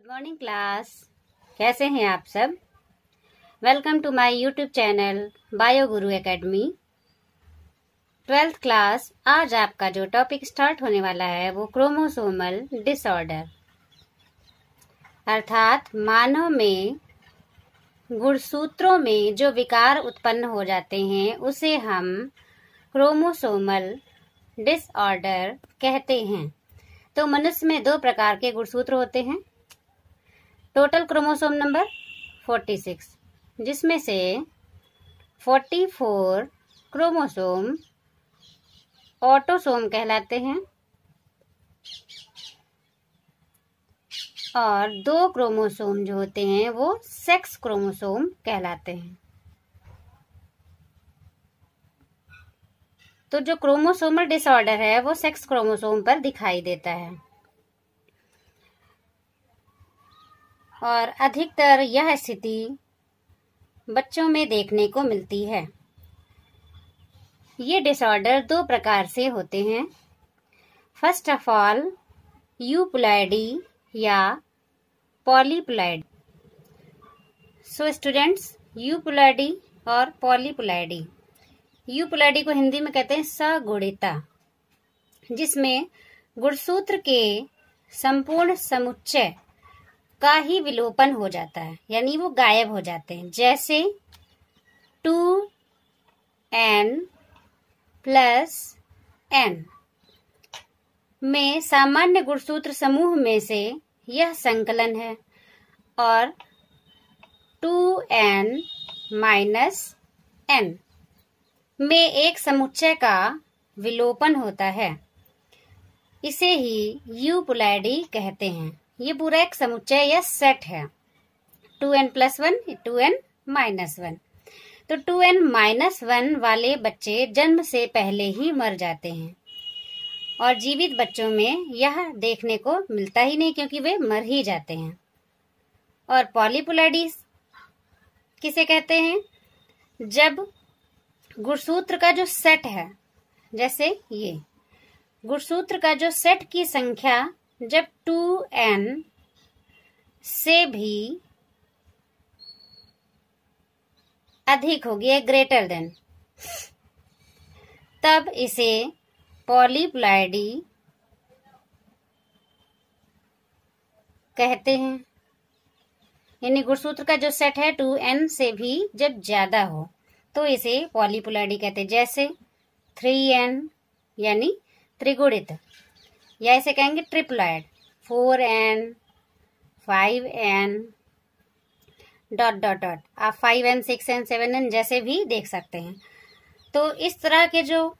Good morning class. कैसे हैं आप सब? Welcome to my YouTube channel bio Guru academy. 12th class, आज आपका जो टॉपिक स्टार्ट होने वाला है वो क्रोमोसोमल डिसऑर्डर, अर्थात मानव में गुणसूत्रों में जो विकार उत्पन्न हो जाते हैं उसे हम क्रोमोसोमल डिसऑर्डर कहते हैं। तो मनुष्य में 2 प्रकार के गुणसूत्र होते हैं। टोटल क्रोमोसोम नंबर 46, जिसमें से 44 क्रोमोसोम ऑटोसोम कहलाते हैं और 2 क्रोमोसोम जो होते हैं वो सेक्स क्रोमोसोम कहलाते हैं। तो जो क्रोमोसोमल डिसऑर्डर है वो सेक्स क्रोमोसोम पर दिखाई देता है और अधिकतर यह स्थिति बच्चों में देखने को मिलती है। ये डिसऑर्डर 2 प्रकार से होते हैं। फर्स्ट ऑफ ऑल, यूप्लॉइडी या पॉलीप्लॉइडी। सो स्टूडेंट्स, यूप्लॉइडी और पॉलीप्लॉइडी। यूप्लॉइडी को हिंदी में कहते हैं सगुणिता, जिसमें गुणसूत्र के संपूर्ण समुच्चय का ही विलोपन हो जाता है, यानी वो गायब हो जाते हैं। जैसे 2n + n में सामान्य गुणसूत्र समूह में से यह संकलन है और 2n - n में एक समुच्चय का विलोपन होता है। इसे ही यूप्लॉइडी कहते हैं। ये पूरा एक समुच्चय या सेट है। 2n + 1, 2n - 1। तो 2n - 1 वाले बच्चे जन्म से पहले ही मर जाते हैं और जीवित बच्चों में यह देखने को मिलता ही नहीं, क्योंकि वे मर ही जाते हैं। और पॉलीप्लॉइडी किसे कहते हैं? जब गुणसूत्र का जो सेट है, जैसे ये गुणसूत्र का जो सेट की संख्या जब 2n से भी अधिक होगी, ग्रेटर देन, तब इसे पॉलीप्लॉइडी कहते हैं। यानी गुणसूत्र का जो सेट है 2n से भी जब ज्यादा हो तो इसे पॉलीप्लॉइडी कहते हैं। जैसे 3n यानी त्रिगुणित, या इसे कहेंगे ट्रिप्लॉइड। 4n, 5n ... आप 5n, 6n, 7n जैसे भी देख सकते हैं। तो इस तरह के जो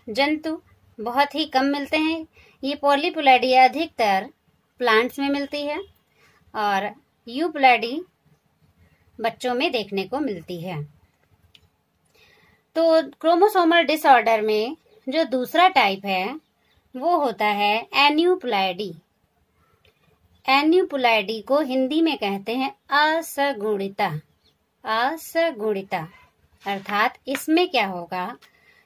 जंतु बहुत ही कम मिलते हैं। ये पॉलीप्लॉइडी अधिकतर प्लांट्स में मिलती है और यूप्लॉइडी बच्चों में देखने को मिलती है। तो क्रोमोसोमल डिसऑर्डर में जो दूसरा टाइप है वो होता है एन्यूप्लॉइडी। एन्यूप्लॉइडी को हिंदी में कहते हैं असगुणिता। असगुणिता अर्थात इसमें क्या होगा,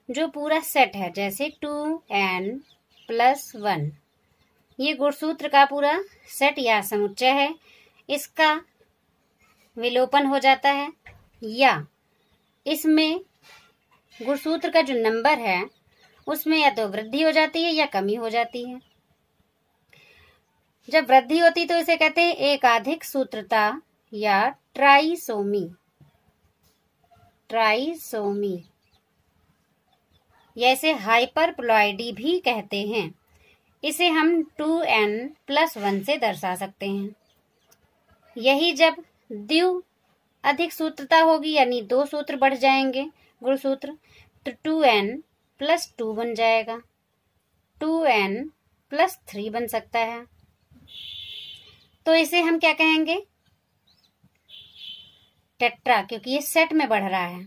जो पूरा सेट है, जैसे 2n + 1, ये गुणसूत्र का पूरा सेट या समुच्चय है, इसका विलोपन हो जाता है या इसमें गुणसूत्र का जो नंबर है उसमें या तो वृद्धि हो जाती है या कमी हो जाती है। जब वृद्धि होती तो इसे कहते हैं एकाधिक सूत्रता या ट्राइसोमी। ट्राइसोमी या इसे हाइपरप्लॉइडी भी कहते हैं। इसे हम 2n + 1 से दर्शा सकते हैं। यही जब द्विअधिक सूत्रता होगी, यानी 2 सूत्र बढ़ जाएंगे गुणसूत्र, तो 2n + 2 बन जाएगा। 2n + 3 बन सकता है। तो इसे हम क्या कहेंगे? टेट्रा, क्योंकि ये सेट में बढ़ रहा है।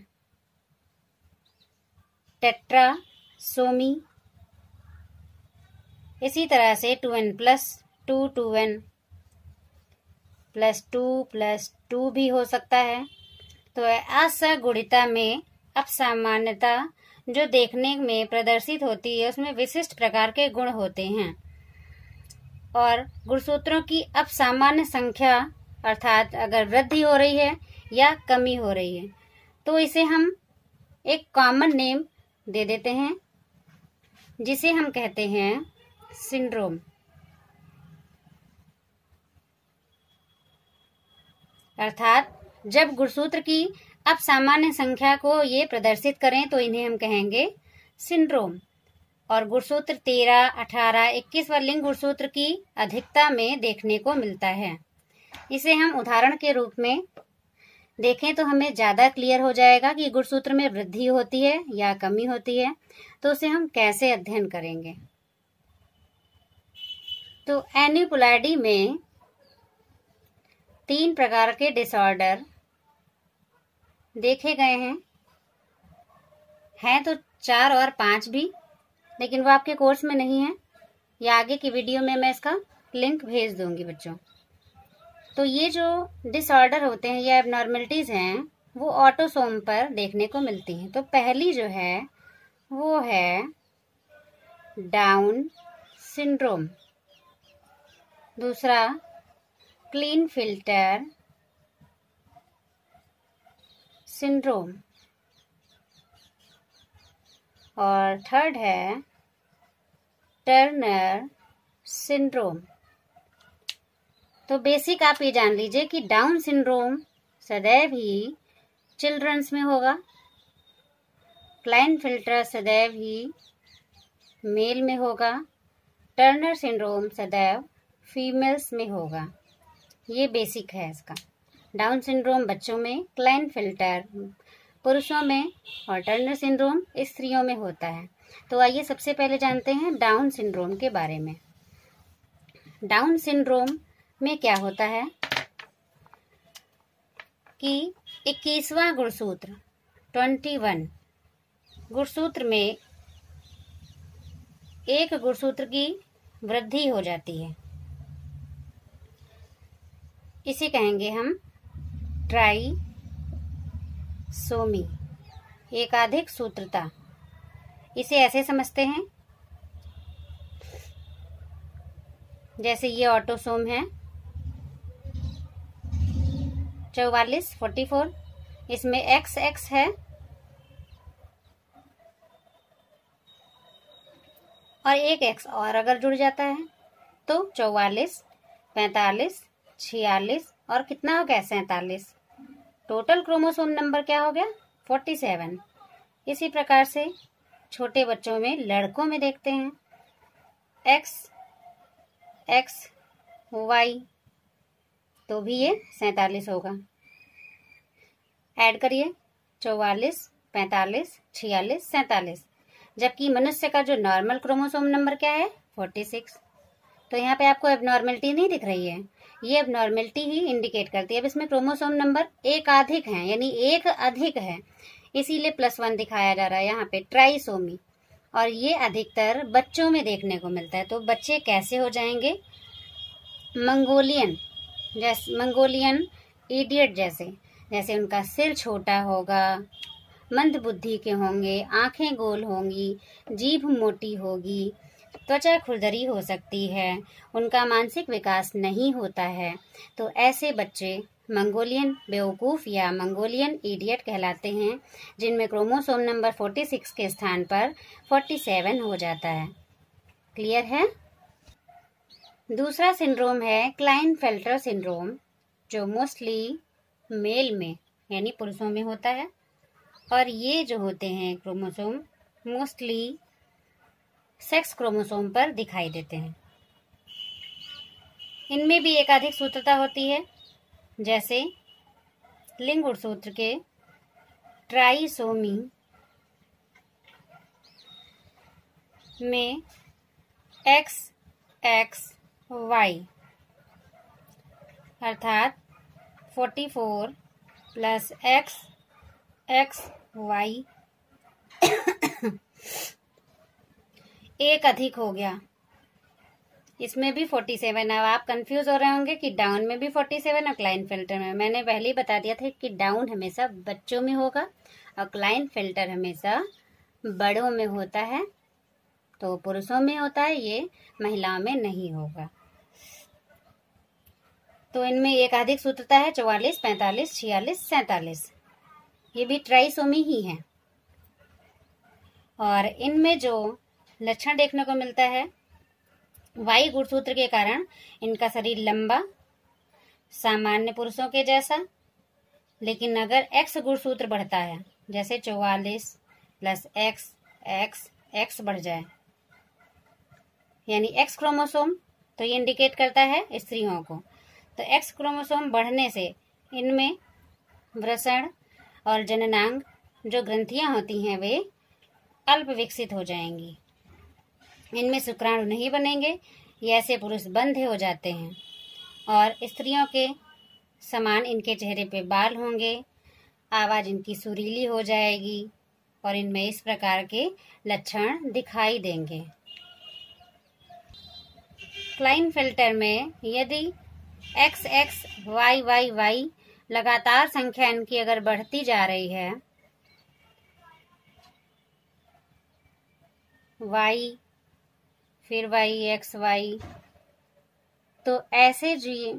टेट्रासोमी। इसी तरह से 2n + 2, 2n + 2 + 2 भी हो सकता है। तो असगुणिता में अपसामान्यता जो देखने में प्रदर्शित होती है उसमें विशिष्ट प्रकार के गुण होते हैं। और गुणसूत्रों की अब सामान्य संख्या अर्थात अगर वृद्धि हो रही है या कमी हो रही है तो इसे हम एक कॉमन नेम दे देते हैं, जिसे हम कहते हैं सिंड्रोम। अर्थात जब गुणसूत्र की अब सामान्य संख्या को ये प्रदर्शित करें तो इन्हें हम कहेंगे सिंड्रोम। और गुणसूत्र 13, 18, 21 व लिंग गुणसूत्र की अधिकता में देखने को मिलता है। इसे हम उदाहरण के रूप में देखें तो हमें ज्यादा क्लियर हो जाएगा कि गुणसूत्र में वृद्धि होती है या कमी होती है। तो उसे हम कैसे अध्ययन करेंगे। तो एन्यूपुलैडी में 3 प्रकार के डिसऑर्डर देखे गए हैं तो 4 और 5 भी, लेकिन वो आपके कोर्स में नहीं है। या आगे की वीडियो में मैं इसका लिंक भेज दूंगी बच्चों। तो ये जो डिसऑर्डर होते हैं या एबनॉर्मलिटीज हैं वो ऑटोसोम पर देखने को मिलती हैं। तो पहली जो है वो है डाउन सिंड्रोम, दूसरा क्लीनफिल्टर सिंड्रोम और थर्ड है टर्नर सिंड्रोम। तो बेसिक आप ये जान लीजिए कि डाउन सिंड्रोम सदैव ही चिल्ड्रंस में होगा, क्लाइनफिल्टर सदैव ही मेल में होगा, टर्नर सिंड्रोम सदैव फीमेल्स में होगा। ये बेसिक है इसका। डाउन सिंड्रोम बच्चों में, क्लाइनफिल्टर पुरुषों में और टर्नर सिंड्रोम स्त्रियों में होता है। तो आइए सबसे पहले जानते हैं डाउन सिंड्रोम के बारे में। डाउन सिंड्रोम में क्या होता है कि 21वां गुणसूत्र 21 गुणसूत्र में एक गुणसूत्र की वृद्धि हो जाती है। इसे कहेंगे हम ट्राइसोमी, एकाधिक सूत्रता। इसे ऐसे समझते हैं जैसे ये ऑटोसोम है 44, 44, इसमें XX है और एक X और अगर जुड़ जाता है तो 44, 45, 46 और कितना हो गया 47। टोटल क्रोमोसोम नंबर क्या हो गया 47। इसी प्रकार से छोटे बच्चों में, लड़कों में देखते हैं XY तो भी ये 47 होगा। ऐड करिए 44, 45, 46, 47। जबकि मनुष्य का जो नॉर्मल क्रोमोसोम नंबर क्या है 46। तो यहाँ पे आपको एबनॉर्मलिटी नहीं दिख रही है, ये एबनॉर्मलिटी ही इंडिकेट करती है। अब इसमें क्रोमोसोम नंबर एक अधिक है, यानी एक अधिक है, इसीलिए +1 दिखाया जा रहा है यहाँ पे ट्राइसोमी। और ये अधिकतर बच्चों में देखने को मिलता है। तो बच्चे कैसे हो जाएंगे मंगोलियन इडियट जैसे उनका सिर छोटा होगा, मंद बुद्धि के होंगे, आंखें गोल होंगी, जीभ मोटी होगी, त्वचा खुरदरी हो सकती है, उनका मानसिक विकास नहीं होता है। तो ऐसे बच्चे मंगोलियन बेवकूफ़ या मंगोलियन इडियट कहलाते हैं, जिनमें क्रोमोसोम नंबर 46 के स्थान पर 47 हो जाता है। क्लियर है। दूसरा सिंड्रोम है क्लाइनफेल्टर सिंड्रोम, जो मोस्टली मेल में यानी पुरुषों में होता है। और ये जो होते हैं क्रोमोसोम मोस्टली सेक्स क्रोमोसोम पर दिखाई देते हैं। इनमें भी एकाधिक सूत्रता होती है, जैसे लिंग गुणसूत्र के ट्राइसोमी में XXY अर्थात 44 + XXY एक अधिक हो गया। इसमें भी 47। अब आप कंफ्यूज हो रहे होंगे कि डाउन में भी 47 और क्लाइनफिल्टर में। मैंने पहले ही बता दिया था कि डाउन हमेशा बच्चों में होगा और क्लाइनफिल्टर हमेशा बड़ों में होता है। तो पुरुषों में होता है, ये महिलाओं में नहीं होगा। तो इनमें एक अधिक सूत्रता है 44, 45, 46, 47। ये भी ट्राइसोमी ही है। और इनमें जो लक्षण देखने को मिलता है, वाई गुणसूत्र के कारण इनका शरीर लंबा, सामान्य पुरुषों के जैसा, लेकिन अगर एक्स गुणसूत्र बढ़ता है, जैसे 44 प्लस एक्स एक्स एक्स बढ़ जाए, यानी एक्स क्रोमोसोम, तो ये इंडिकेट करता है स्त्रियों को। तो एक्स क्रोमोसोम बढ़ने से इनमें वृषण और जननांग जो ग्रंथियां होती हैं वे अल्प विकसित हो जाएंगी। इनमें शुक्राणु नहीं बनेंगे, ये ऐसे पुरुष बंधे हो जाते हैं। और स्त्रियों के समान इनके चेहरे पे बाल होंगे, आवाज इनकी सुरीली हो जाएगी और इनमें इस प्रकार के लक्षण दिखाई देंगे। क्लाइनफेल्टर में यदि X X Y Y Y लगातार संख्या इनकी अगर बढ़ती जा रही है, वाई फिर वाई एक्स वाई, तो ऐसे जी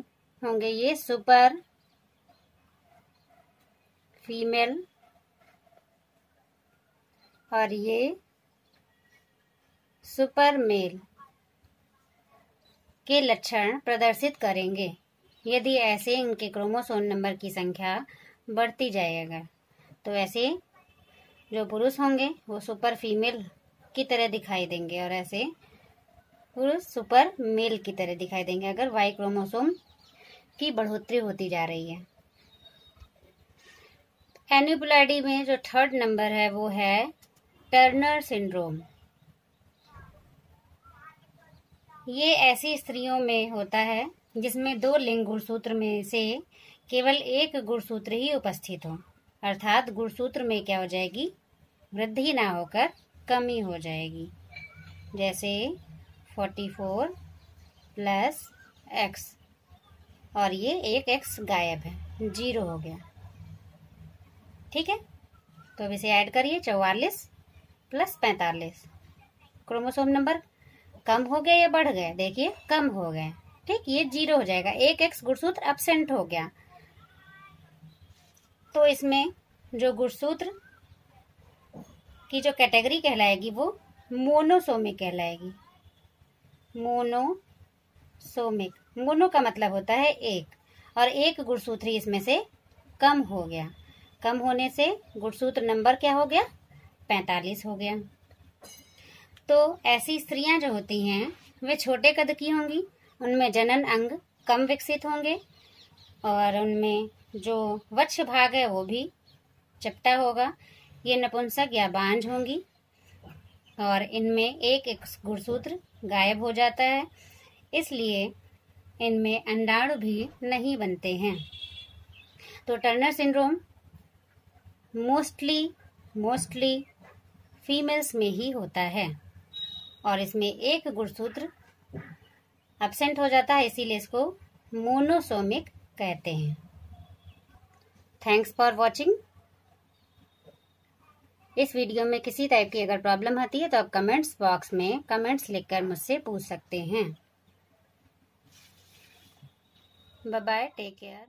होंगे ये सुपर फीमेल और ये सुपर मेल के लक्षण प्रदर्शित करेंगे यदि ऐसे इनके क्रोमोसोम नंबर की संख्या बढ़ती जाएगा। तो ऐसे जो पुरुष होंगे वो सुपर फीमेल की तरह दिखाई देंगे और ऐसे पुरुष सुपर मेल की तरह दिखाई देंगे अगर वाई क्रोमोसोम की बढ़ोतरी होती जा रही है। एन्यूपुलैडी में जो थर्ड नंबर है वो है टर्नर सिंड्रोम। ये ऐसी स्त्रियों में होता है जिसमें दो लिंग गुणसूत्र में से केवल एक गुणसूत्र ही उपस्थित हो, अर्थात गुणसूत्र में क्या हो जाएगी, वृद्धि ना होकर कमी हो जाएगी। जैसे 44 प्लस एक्स और ये एक एक्स गायब है, 0 हो गया। ठीक है, तो अब इसे ऐड करिए, 44 प्लस 45। क्रोमोसोम नंबर कम हो गए या बढ़ गए, देखिए कम हो गए। ठीक, ये 0 हो जाएगा, एक एक्स गुणसूत्र एब्सेंट हो गया। तो इसमें जो गुणसूत्र की जो कैटेगरी कहलाएगी वो मोनोसोमिक कहलाएगी। मोनोसोमिक, मोनो का मतलब होता है एक, और एक गुणसूत्र ही इसमें से कम हो गया। कम होने से गुणसूत्र नंबर क्या हो गया, 45 हो गया। तो ऐसी स्त्रियां जो होती हैं वे छोटे कद की होंगी, उनमें जनन अंग कम विकसित होंगे और उनमें जो वक्ष भाग है वो भी चपटा होगा। ये नपुंसक या बांझ होंगी और इनमें एक एक गुणसूत्र गायब हो जाता है, इसलिए इनमें अंडाणु भी नहीं बनते हैं। तो टर्नर सिंड्रोम मोस्टली फीमेल्स में ही होता है और इसमें एक गुणसूत्र एब्सेंट हो जाता है, इसीलिए इसको मोनोसोमिक कहते हैं। Thanks for watching. इस वीडियो में किसी टाइप की अगर प्रॉब्लम आती है तो आप कमेंट्स बॉक्स में कमेंट्स लिखकर मुझसे पूछ सकते हैं। Bye bye, take care.